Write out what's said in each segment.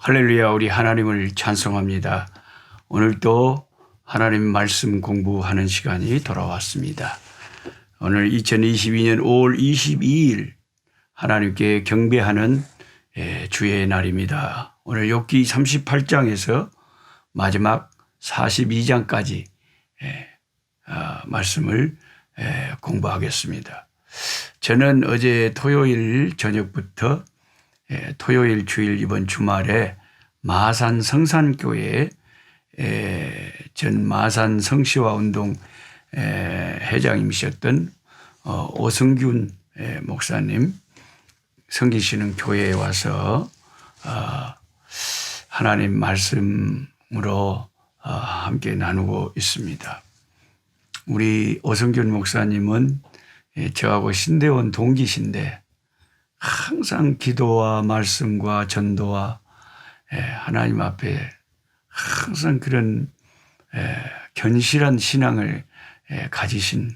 할렐루야, 우리 하나님을 찬송합니다. 오늘도 하나님 말씀 공부하는 시간이 돌아왔습니다. 오늘 2022년 5월 22일 하나님께 경배하는 주의 날입니다. 오늘 욥기 38장에서 마지막 42장까지 말씀을 공부하겠습니다. 저는 어제 토요일 저녁부터 토요일 주일 이번 주말에 마산 성산교회 전 마산 성시화 운동 회장님이셨던 오성균 목사님 섬기시는 교회에 와서 하나님 말씀으로 함께 나누고 있습니다. 우리 오성균 목사님은 저하고 신대원 동기신데 항상 기도와 말씀과 전도와 하나님 앞에 항상 그런 견실한 신앙을 가지신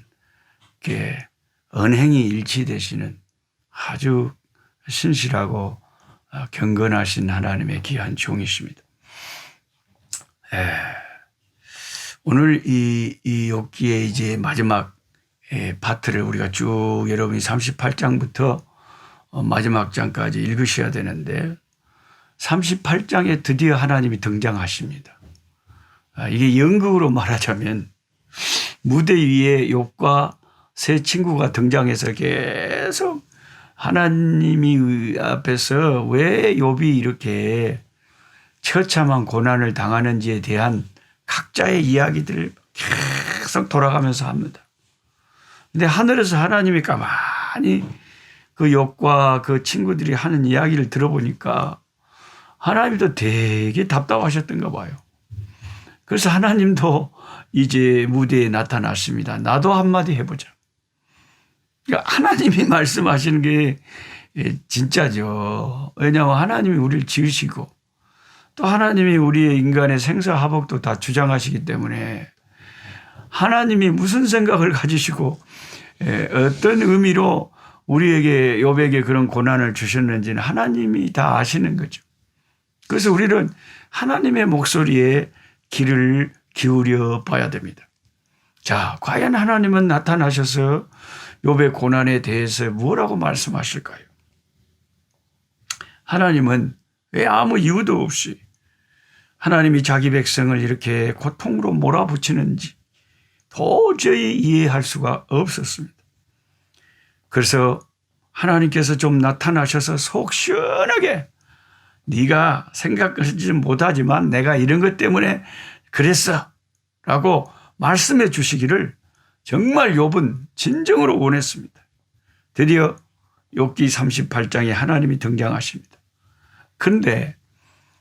게 언행이 일치되시는 아주 신실하고 경건하신 하나님의 귀한 종이십니다. 오늘 이 욥기의 이제 마지막 파트를 우리가 쭉 여러분이 38장부터 마지막 장까지 읽으셔야 되는데 38장에 드디어 하나님이 등장하십니다. 이게 연극으로 말하자면 무대 위에 욥과 세 친구가 등장해서 계속 하나님이 앞에서 왜 욥이 이렇게 처참한 고난을 당하는지에 대한 각자의 이야기들을 계속 돌아가면서 합니다. 근데 하늘에서 하나님이 가만히 그 욥과 그 친구들이 하는 이야기를 들어보니까 하나님도 되게 답답하셨던가 봐요. 그래서 하나님도 이제 무대에 나타났습니다. 나도 한마디 해보자. 그러니까 하나님이 말씀하시는 게 진짜죠. 왜냐하면 하나님이 우리를 지으시고 또 하나님이 우리의 인간의 생사화복도 다 주장하시기 때문에 하나님이 무슨 생각을 가지시고 어떤 의미로 우리에게 욥에게 그런 고난을 주셨는지는 하나님이 다 아시는 거죠. 그래서 우리는 하나님의 목소리에 귀를 기울여 봐야 됩니다. 자, 과연 하나님은 나타나셔서 욥의 고난에 대해서 뭐라고 말씀하실까요? 하나님은 왜 아무 이유도 없이 하나님이 자기 백성을 이렇게 고통으로 몰아붙이는지 도저히 이해할 수가 없었습니다. 그래서 하나님께서 좀 나타나셔서 속 시원하게 네가 생각하지는 못하지만 내가 이런 것 때문에 그랬어 라고 말씀해 주시기를 정말 욥은 진정으로 원했습니다. 드디어 욥기 38장에 하나님이 등장하십니다. 그런데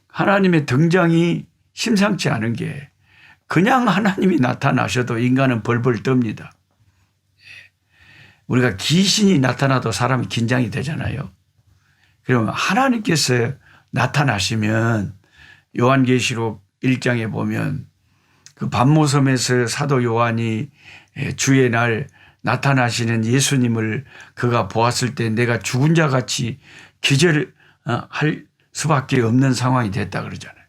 하나님의 등장이 심상치 않은 게 그냥 하나님이 나타나셔도 인간은 벌벌 떱니다. 우리가 귀신이 나타나도 사람이 긴장이 되잖아요. 그러면 하나님께서 나타나시면 요한계시록 1장에 보면 그 반모섬에서 사도 요한이 주의 날 나타나시는 예수님을 그가 보았을 때 내가 죽은 자 같이 기절할 수밖에 없는 상황이 됐다 그러잖아요.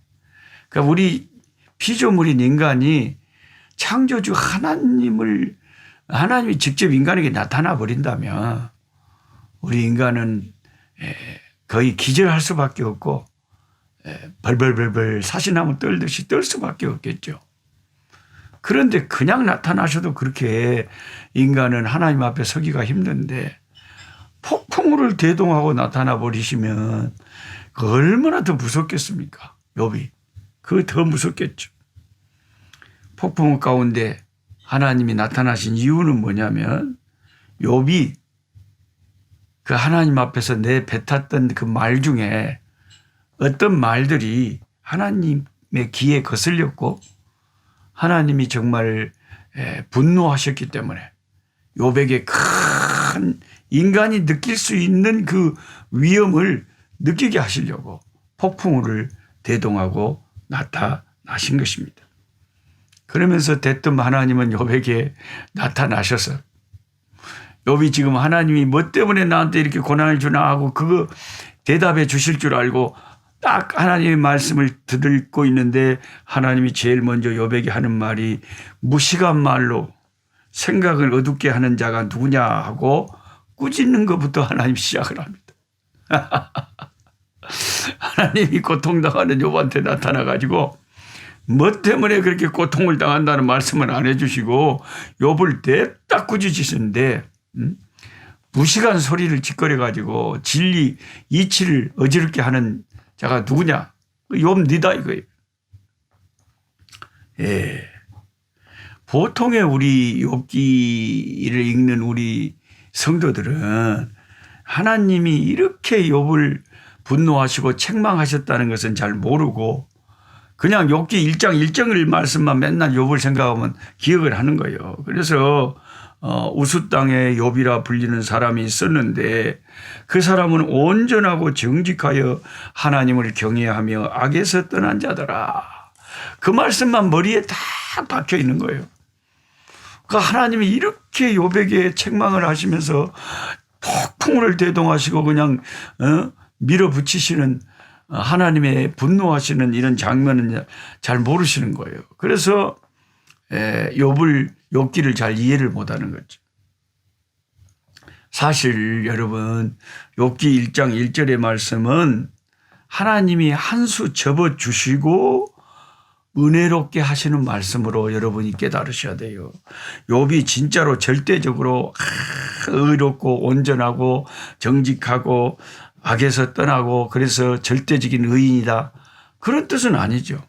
그러니까 우리 피조물인 인간이 창조주 하나님이 직접 인간에게 나타나 버린다면 우리 인간은 거의 기절할 수밖에 없고 벌벌벌벌 사시나무 떨듯이 떨 수밖에 없겠죠. 그런데 그냥 나타나셔도 그렇게 인간은 하나님 앞에 서기가 힘든데 폭풍우를 대동하고 나타나 버리시면 얼마나 더 무섭겠습니까? 욥이. 그거 더 무섭겠죠. 폭풍우 가운데 하나님이 나타나신 이유는 뭐냐면 욥이 그 하나님 앞에서 내뱉었던 그 말 중에 어떤 말들이 하나님의 귀에 거슬렸고 하나님이 정말 분노하셨기 때문에 욥에게 큰 인간이 느낄 수 있는 그 위험을 느끼게 하시려고 폭풍우를 대동하고 나타나신 것입니다. 그러면서 대뜸 하나님은 욥에게 나타나셔서 욥이 지금 하나님이 뭐 때문에 나한테 이렇게 고난을 주나 하고 그거 대답해 주실 줄 알고 딱 하나님의 말씀을 듣고 있는데 하나님이 제일 먼저 욥에게 하는 말이 무식한 말로 생각을 어둡게 하는 자가 누구냐 하고 꾸짖는 것부터 하나님 시작을 합니다. 하나님이 고통당하는 욥한테 나타나가지고 뭐 때문에 그렇게 고통을 당한다는 말씀을 안 해주시고 욥을 냅다 꾸짖으시는데 무식한 소리를 짓거려가지고 진리 이치를 어지럽게 하는 자가 누구냐? 욥 니다 이거예요. 예. 보통의 우리 욥기를 읽는 우리 성도들은 하나님이 이렇게 욥을 분노하시고 책망하셨다는 것은 잘 모르고 그냥 욥기 1장 1절을 말씀만 맨날 욥을 생각하면 기억을 하는 거예요. 그래서 우스 땅에 욥이라 불리는 사람이 있었는데 그 사람은 온전하고 정직하여 하나님을 경외하며 악에서 떠난 자더라. 그 말씀만 머리에 딱 박혀 있는 거예요. 그러니까 하나님이 이렇게 욥에게 책망을 하시면서 폭풍을 대동하시고 그냥 밀어붙이시는 하나님의 분노하시는 이런 장면은 잘 모르시는 거예요. 그래서 욥기를 잘 이해를 못하는 거죠. 사실 여러분 욥기 1장 1절의 말씀은 하나님이 한 수 접어주시고 은혜롭게 하시는 말씀으로 여러분이 깨달으셔야 돼요. 욥이 진짜로 절대적으로 의롭고 온전하고 정직하고 악에서 떠나고 그래서 절대적인 의인이다. 그런 뜻은 아니죠.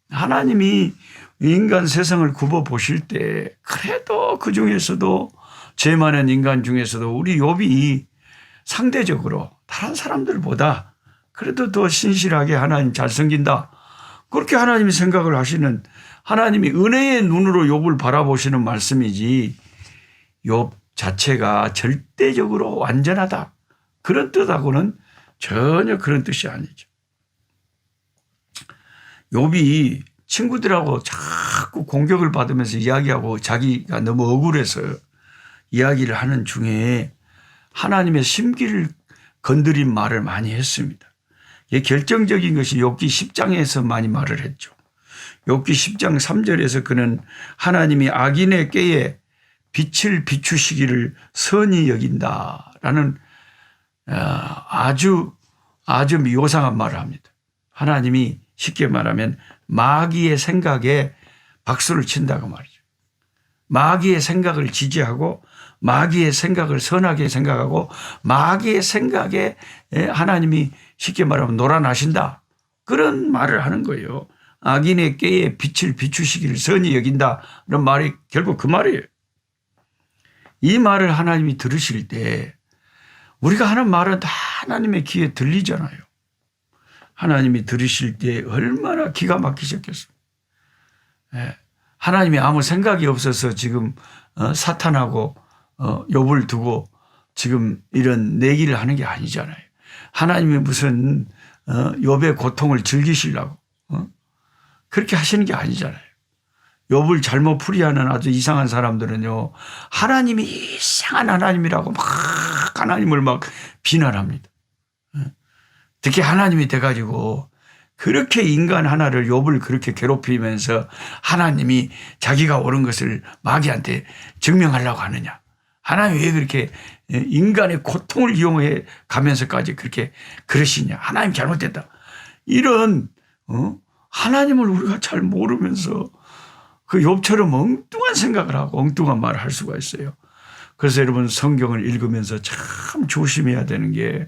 하나님이 인간 세상을 굽어 보실 때 그래도 그 중에서도 죄 많은 인간 중에서도 우리 욥이 상대적으로 다른 사람들보다 그래도 더 신실하게 하나님 잘 섬긴다. 그렇게 하나님이 생각을 하시는 하나님이 은혜의 눈으로 욥을 바라보시는 말씀이지 욥 자체가 절대적으로 완전하다. 그런 뜻하고는 전혀 그런 뜻이 아니죠. 욥이 친구들하고 자꾸 공격을 받으면서 이야기하고 자기가 너무 억울해서 이야기를 하는 중에 하나님의 심기를 건드린 말을 많이 했습니다. 이게 결정적인 것이 욥기 10장에서 많이 말을 했죠. 욥기 10장 3절에서 그는 하나님이 악인의 꾀에 빛을 비추시기를 선히 여긴다라는 아주 묘상한 말을 합니다. 하나님이 쉽게 말하면 마귀의 생각에 박수를 친다고 말이죠. 마귀의 생각을 지지하고 마귀의 생각을 선하게 생각하고 마귀의 생각에 하나님이 쉽게 말하면 놀아나신다. 그런 말을 하는 거예요. 악인의 꾀에 빛을 비추시기를 선히 여긴다는 말이 결국 그 말이에요. 이 말을 하나님이 들으실 때 우리가 하는 말은 다 하나님의 귀에 들리잖아요. 하나님이 들으실 때 얼마나 기가 막히셨겠어요. 하나님이 아무 생각이 없어서 지금 사탄하고 욥을 두고 지금 이런 내기를 하는 게 아니잖아요. 하나님이 무슨 욥의 고통을 즐기시려고 그렇게 하시는 게 아니잖아요. 욥을 잘못 풀이하는 아주 이상한 사람들은요. 하나님이 이상한 하나님이라고 막 하나님을 막 비난합니다. 특히 하나님이 돼가지고 그렇게 인간 하나를 욥을 그렇게 괴롭히면서 하나님이 자기가 옳은 것을 마귀한테 증명하려고 하느냐. 하나님 왜 그렇게 인간의 고통을 이용해 가면서까지 그렇게 그러시냐. 하나님 잘못됐다. 이런 하나님을 우리가 잘 모르면서 그 욥처럼 엉뚱한 생각을 하고 엉뚱한 말을 할 수가 있어요. 그래서 여러분 성경을 읽으면서 참 조심해야 되는 게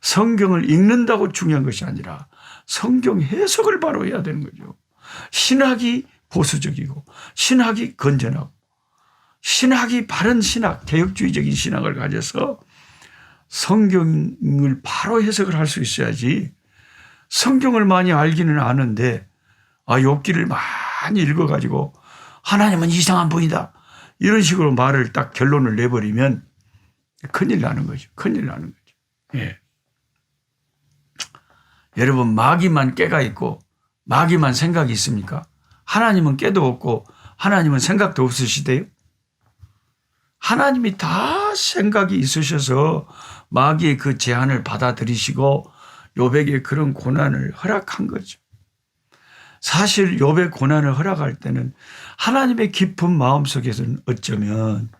성경을 읽는다고 중요한 것이 아니라 성경 해석을 바로 해야 되는 거죠. 신학이 보수적이고 신학이 건전하고 신학이 바른 신학, 개혁주의적인 신학을 가져서 성경을 바로 해석을 할 수 있어야지 성경을 많이 알기는 아는데 욥기를 많이 읽어가지고 하나님은 이상한 분이다. 이런 식으로 말을 딱 결론을 내버리면 큰일 나는 거죠. 큰일 나는 거죠. 예. 여러분 마귀만 깨가 있고 마귀만 생각이 있습니까? 하나님은 깨도 없고 하나님은 생각도 없으시대요? 하나님이 다 생각이 있으셔서 마귀의 그 제안을 받아들이시고 욥에게 그런 고난을 허락한 거죠. 사실 욥의 고난을 허락할 때는 하나님의 깊은 마음속에서는 어쩌면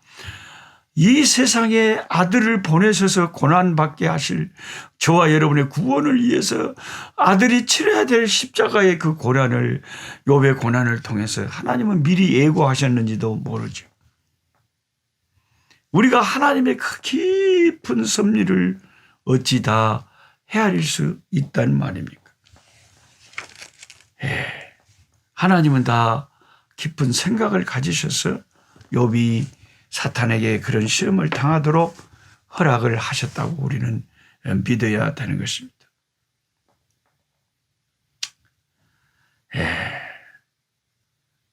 이 세상에 아들을 보내셔서 고난받게 하실 저와 여러분의 구원을 위해서 아들이 치러야 될 십자가의 그 고난을, 욥의 고난을 통해서 하나님은 미리 예고하셨는지도 모르죠. 우리가 하나님의 그 깊은 섭리를 어찌 다 헤아릴 수 있단 말입니까? 하나님은 다 깊은 생각을 가지셔서 욥이 사탄에게 그런 시험을 당하도록 허락을 하셨다고 우리는 믿어야 되는 것입니다.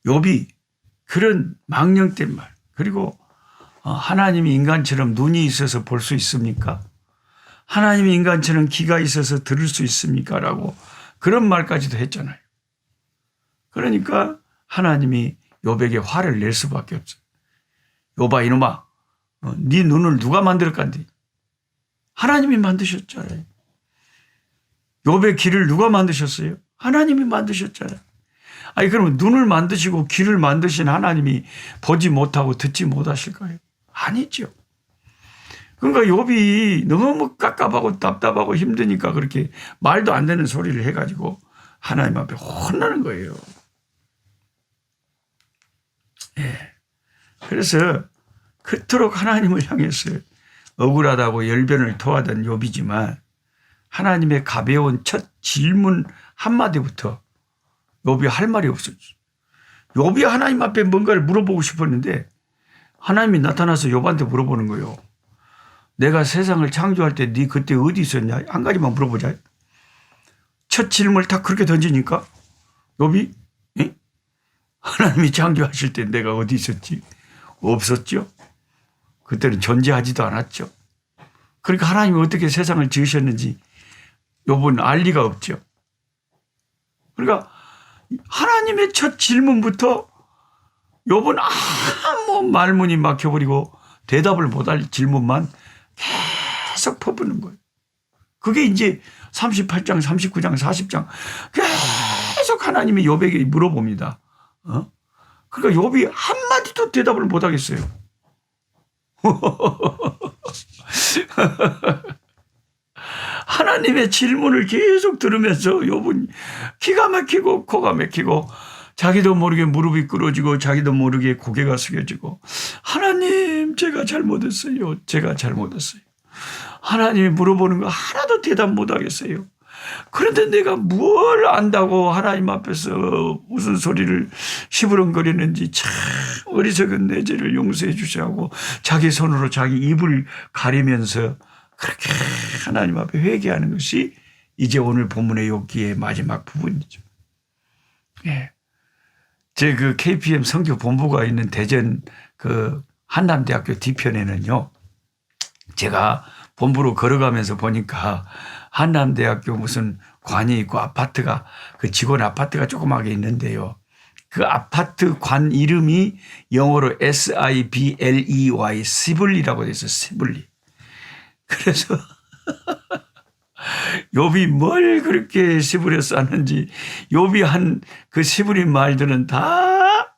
욥이 그런 망령된 말, 그리고 하나님이 인간처럼 눈이 있어서 볼 수 있습니까? 하나님이 인간처럼 귀가 있어서 들을 수 있습니까? 라고 그런 말까지도 했잖아요. 그러니까 하나님이 욥에게 화를 낼 수밖에 없어요. 욥아 이놈아, 네 눈을 누가 만들었간디? 하나님이 만드셨잖아요. 욥의 귀를 누가 만드셨어요? 하나님이 만드셨잖아요. 아니 그러면 눈을 만드시고 귀를 만드신 하나님이 보지 못하고 듣지 못하실까요? 아니죠. 그러니까 욥이 너무 깝깝하고 답답하고 힘드니까 그렇게 말도 안 되는 소리를 해가지고 하나님 앞에 혼나는 거예요. 그래서 그토록 하나님을 향해서 억울하다고 열변을 토하던 욥이지만 하나님의 가벼운 첫 질문 한마디부터 욥이 할 말이 없었죠. 욥이 하나님 앞에 뭔가를 물어보고 싶었는데 하나님이 나타나서 욥한테 물어보는 거예요. 내가 세상을 창조할 때 네 그때 어디 있었냐? 한 가지만 물어보자. 첫 질문을 다 그렇게 던지니까 욥이 하나님이 창조하실 때 내가 어디 있었지? 없었죠. 그때는 존재하지도 않았죠. 그러니까 하나님이 어떻게 세상을 지으셨는지 욥은 알 리가 없죠. 그러니까 하나님의 첫 질문부터 욥은 아무 말문이 막혀버리고 대답을 못할 질문만 계속 퍼붓는 거예요. 그게 이제 38장, 39장, 40장 계속 하나님이 욥에게 물어봅니다. 그러니까 욥이 한마디도 대답을 못하겠어요. 하나님의 질문을 계속 들으면서 욥은 기가 막히고 코가 막히고 자기도 모르게 무릎이 꿇어지고 자기도 모르게 고개가 숙여지고 하나님 제가 잘못했어요. 제가 잘못했어요. 하나님이 물어보는 거 하나도 대답 못하겠어요. 그런데 내가 뭘 안다고 하나님 앞에서 무슨 소리를 시부렁거리는지 참 어리석은 내 죄를 용서해 주시라고 자기 손으로 자기 입을 가리면서 그렇게 하나님 앞에 회개하는 것이 이제 오늘 본문의 욥기의 마지막 부분이죠. 제 그 KPM 선교 본부가 있는 대전 그 한남대학교 뒤편에는요, 제가 본부로 걸어가면서 보니까 한남대학교 무슨 관이 있고 아파트가 그 직원 아파트가 조그맣게 있는데요. 그 아파트 관 이름이 영어로 SIBLEY 시블리라고 돼서 시블리. 그래서 욥이 뭘 그렇게 시부려서 하는지 욥이 한 그 시부린 말들은 다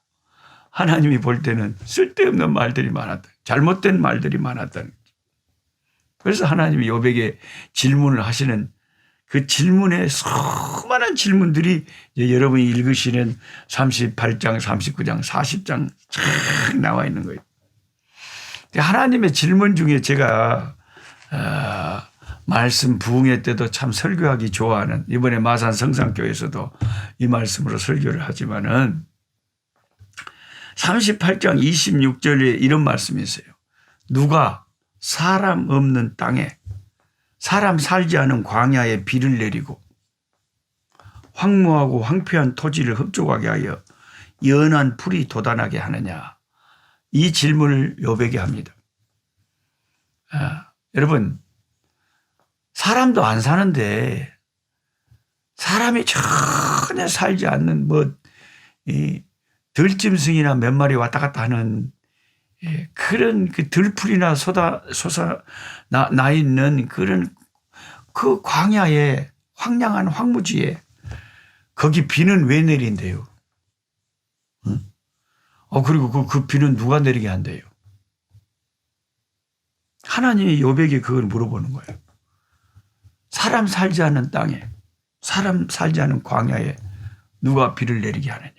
하나님이 볼 때는 쓸데없는 말들이 많았다. 잘못된 말들이 많았다는 거죠. 그래서 하나님이 욥에게 질문을 하시는 그 질문에 수많은 질문들이 이제 여러분이 읽으시는 38장, 39장, 40장 쫙 나와 있는 거예요. 하나님의 질문 중에 제가 말씀 부흥회 때도 참 설교하기 좋아하는, 이번에 마산 성산교에서도 이 말씀으로 설교를 하지만은 38장 26절에 이런 말씀이 있어요. 누가 사람 없는 땅에 사람 살지 않은 광야에 비를 내리고 황무하고 황폐한 토지를 흡족하게 하여 연한 풀이 돋아나게 하느냐. 이 질문을 욥에게 합니다. 여러분, 사람도 안 사는데 사람이 전혀 살지 않는 들짐승이나 몇 마리 왔다 갔다 하는 그런 그 들풀이나 나 있는 그런 그 광야에 황량한 황무지에 거기 비는 왜 내린대요? 응? 그리고 그 비는 누가 내리게 한대요? 하나님이 욥에게 그걸 물어보는 거예요. 사람 살지 않는 땅에, 사람 살지 않는 광야에 누가 비를 내리게 하느냐?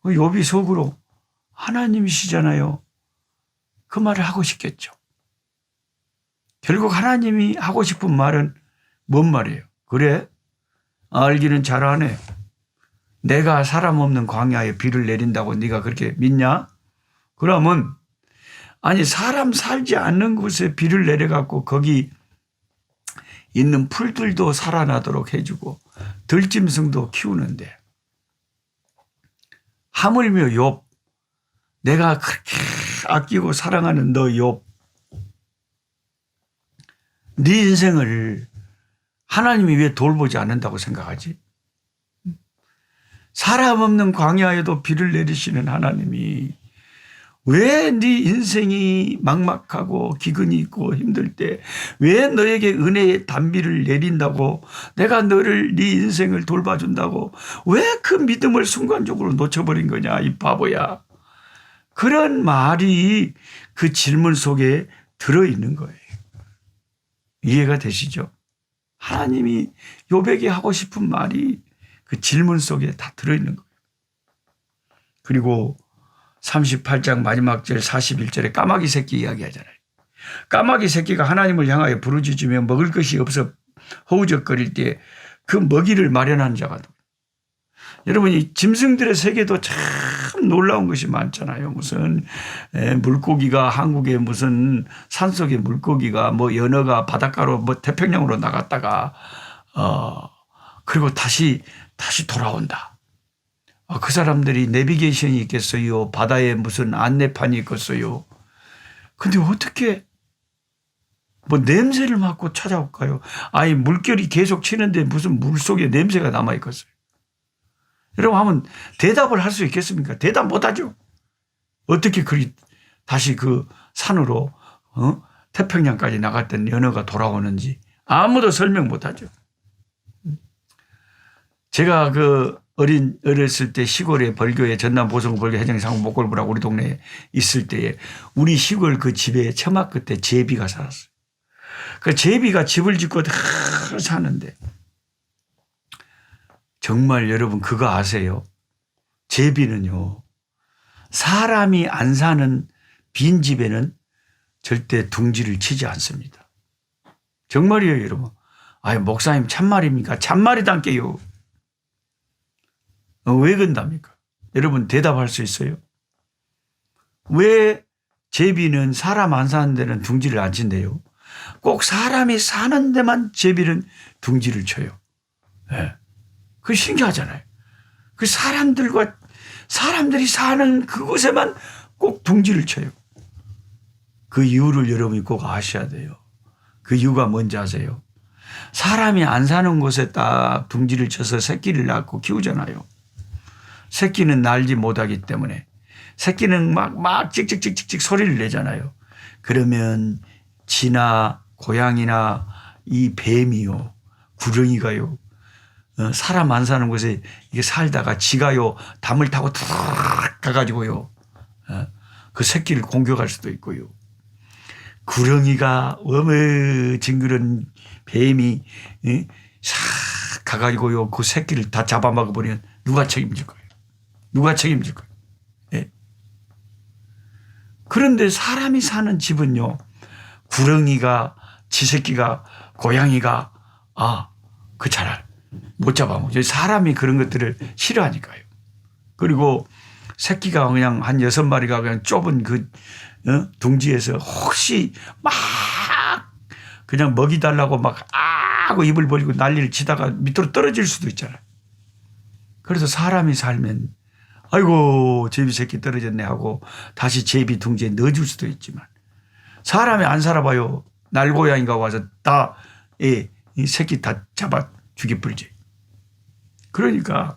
욥이 속으로 하나님이시잖아요. 그 말을 하고 싶겠죠. 결국 하나님이 하고 싶은 말은 뭔 말이에요? 그래? 알기는 잘하네. 내가 사람 없는 광야에 비를 내린다고 네가 그렇게 믿냐? 그러면 아니 사람 살지 않는 곳에 비를 내려갖고 거기 있는 풀들도 살아나도록 해주고 들짐승도 키우는데 하물며 욥, 내가 그렇게 아끼고 사랑하는 너 욥, 네 인생을 하나님이 왜 돌보지 않는다고 생각하지? 사람 없는 광야에도 비를 내리시는 하나님이 왜 네 인생이 막막하고 기근이 있고 힘들 때 왜 너에게 은혜의 단비를 내린다고, 내가 너를 네 인생을 돌봐준다고 왜 그 믿음을 순간적으로 놓쳐버린 거냐 이 바보야. 그런 말이 그 질문 속에 들어있는 거예요. 이해가 되시죠? 하나님이 욥에게 하고 싶은 말이 그 질문 속에 다 들어있는 거예요. 그리고 38장 마지막 절 41절에 까마귀 새끼 이야기하잖아요. 까마귀 새끼가 하나님을 향하여 부르짖으며 먹을 것이 없어 허우적거릴 때 그 먹이를 마련하는 자가 누구예요? 여러분, 이 짐승들의 세계도 참 놀라운 것이 많잖아요. 무슨 물고기가 한국에 무슨 산속의 물고기가 뭐 연어가 바닷가로 뭐 태평양으로 나갔다가 그리고 다시 돌아온다. 그 사람들이 내비게이션이 있겠어요? 바다에 무슨 안내판이 있겠어요? 근데 어떻게 뭐 냄새를 맡고 찾아올까요? 아니 물결이 계속 치는데 무슨 물속에 냄새가 남아있겠어요? 여러분 하면 대답을 할 수 있겠습니까? 대답 못하죠. 어떻게 다시 그 산으로 태평양까지 나갔던 연어가 돌아오는지 아무도 설명 못하죠. 제가 어렸을 때 시골에 벌교에 전남 보성 벌교 해정 상구 목골부라고 우리 동네에 있을 때에 우리 시골 그 집에 처막 끝에 제비가 살았어요. 그 제비가 집을 짓고 다 사는데 정말 여러분 그거 아세요? 제비는요, 사람이 안 사는 빈 집에는 절대 둥지를 치지 않습니다. 정말이에요, 여러분. 아유, 목사님 참말입니까? 참말이단께요. 왜 그런답니까? 여러분 대답할 수 있어요? 왜 제비는 사람 안 사는 데는 둥지를 안 친대요? 꼭 사람이 사는 데만 제비는 둥지를 쳐요. 네. 그게 신기하잖아요. 그 사람들이 사는 그곳에만 꼭 둥지를 쳐요. 그 이유를 여러분이 꼭 아셔야 돼요. 그 이유가 뭔지 아세요? 사람이 안 사는 곳에 딱 둥지를 쳐서 새끼를 낳고 키우잖아요. 새끼는 날지 못하기 때문에 새끼는 막 찍찍찍찍찍 소리를 내잖아요. 그러면 쥐나 고양이나 이 뱀이요, 구렁이가요, 사람 안 사는 곳에 이게 살다가 지가요 담을 타고 툭 가가지고요 그 새끼를 공격할 수도 있고요. 구렁이가 어머 징그런 뱀이 싹 가가지고요 그 새끼를 다 잡아먹어버리면 누가 책임질 거예요? 누가 책임질 거예요? 예. 그런데 사람이 사는 집은요, 구렁이가, 쥐새끼가, 고양이가 그 잘 못 잡아먹죠. 사람이 그런 것들을 싫어하니까요. 그리고 새끼가 그냥 한 6마리가 그냥 좁은 그 둥지에서 혹시 막 그냥 먹이 달라고 막 하고 입을 벌리고 난리를 치다가 밑으로 떨어질 수도 있잖아요. 그래서 사람이 살면 아이고 제비 새끼 떨어졌네 하고 다시 제비 둥지에 넣어줄 수도 있지만 사람이 안 살아봐요. 날고양이가 와서 다 이 새끼 다 잡아 죽여버리지. 그러니까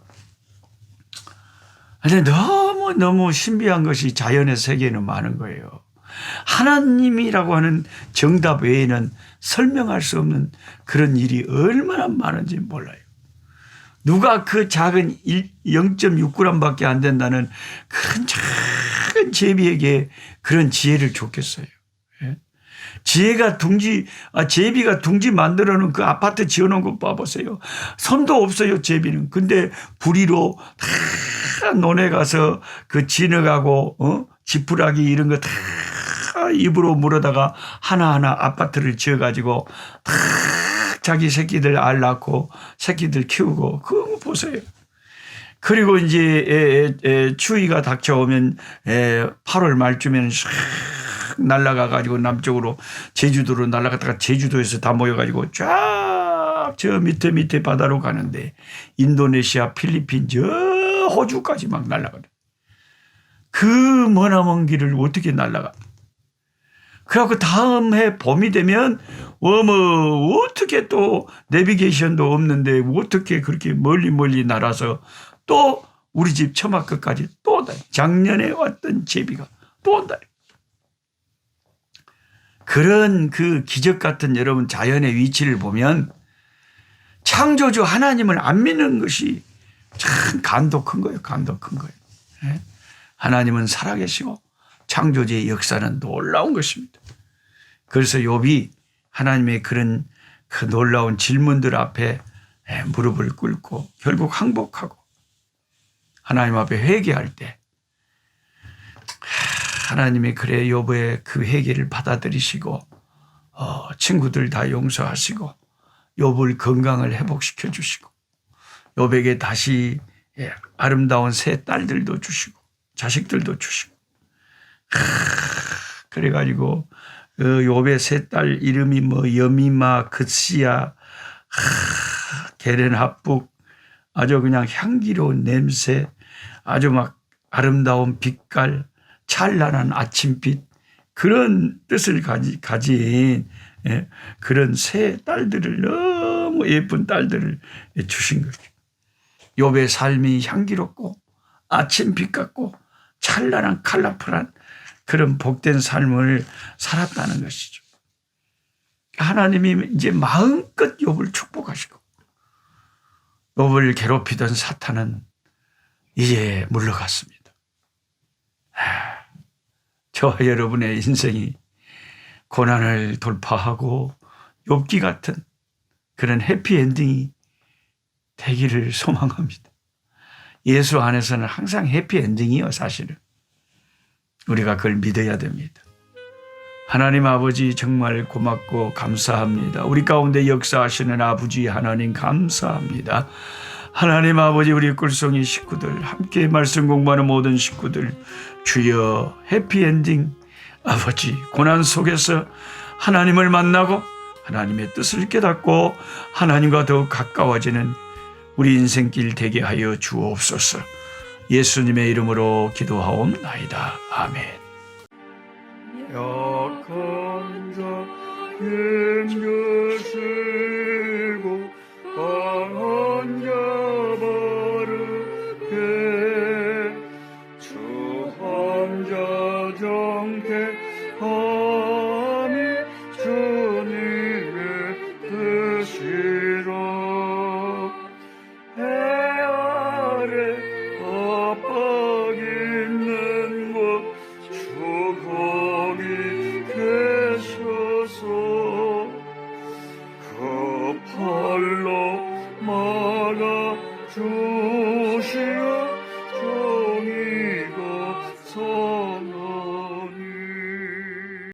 너무 신비한 것이 자연의 세계에는 많은 거예요. 하나님이라고 하는 정답 외에는 설명할 수 없는 그런 일이 얼마나 많은지 몰라요. 누가 그 작은 0.6g밖에 안 된다는 그런 작은 제비에게 그런 지혜를 줬겠어요. 예? 제비가 둥지 만들어 놓은 그 아파트 지어 놓은 거 봐보세요. 손도 없어요, 제비는. 근데 부리로 다 논에 가서 그 진흙하고, 지푸라기 이런 거 다 입으로 물어다가 하나하나 아파트를 지어 가지고 다 자기 새끼들 알 낳고 새끼들 키우고 그거 보세요. 그리고 이제 추위가 닥쳐오면 8월 말쯤에는 샥 날아가 가지고 남쪽으로 제주도로 날아갔다가 제주도에서 다 모여가지고 쫙 저 밑에 바다로 가는데 인도네시아, 필리핀, 저 호주까지 막 날아가요. 그 머나먼 길을 어떻게 날아가? 그래갖고 다음 해 봄이 되면 어떻게 또 내비게이션도 없는데 어떻게 그렇게 멀리 날아서 또 우리 집 처마 끝까지 또 온다. 작년에 왔던 제비가 또 온다. 그런 그 기적 같은 여러분 자연의 위치를 보면 창조주 하나님을 안 믿는 것이 참 간도 큰 거예요. 간도 큰 거예요. 하나님은 살아계시고 창조주의 역사는 놀라운 것입니다. 그래서 욥이 하나님의 그런 그 놀라운 질문들 앞에 무릎을 꿇고 결국 항복하고 하나님 앞에 회개할 때 하나님이 그래 욥의 그 회개를 받아들이시고 친구들 다 용서하시고 욥을 건강을 회복시켜 주시고 욥에게 다시 아름다운 새 딸들도 주시고 자식들도 주시고 그래가지고 욥의 세 딸 이름이 뭐 여미마, 긋시야, 게렌합북 아주 그냥 향기로운 냄새 아주 막 아름다운 빛깔 찬란한 아침빛 그런 뜻을 가진 그런 새 딸들을 너무 예쁜 딸들을 주신 거죠. 욥의 삶이 향기롭고 아침빛 같고 찬란한 컬러풀한 그런 복된 삶을 살았다는 것이죠. 하나님이 이제 마음껏 욥을 축복하시고 욥을 괴롭히던 사탄은 이제 물러갔습니다. 저와 여러분의 인생이 고난을 돌파하고 욥기 같은 그런 해피엔딩이 되기를 소망합니다. 예수 안에서는 항상 해피엔딩이요, 사실은. 우리가 그걸 믿어야 됩니다. 하나님 아버지 정말 고맙고 감사합니다. 우리 가운데 역사하시는 아버지 하나님 감사합니다. 하나님 아버지 우리 꿀송이 식구들 함께 말씀 공부하는 모든 식구들 주여 해피엔딩 아버지 고난 속에서 하나님을 만나고 하나님의 뜻을 깨닫고 하나님과 더욱 가까워지는 우리 인생길 되게 하여 주옵소서. 예수님의 이름으로 기도하옵나이다. 아멘. 약한 자 힘주시고 강한 자 바르게 추한 자 정케함이 주님의 뜻이라. 해 아래 압박 있는 곳 주 거기 계셔서 그 팔로 막아 주시오.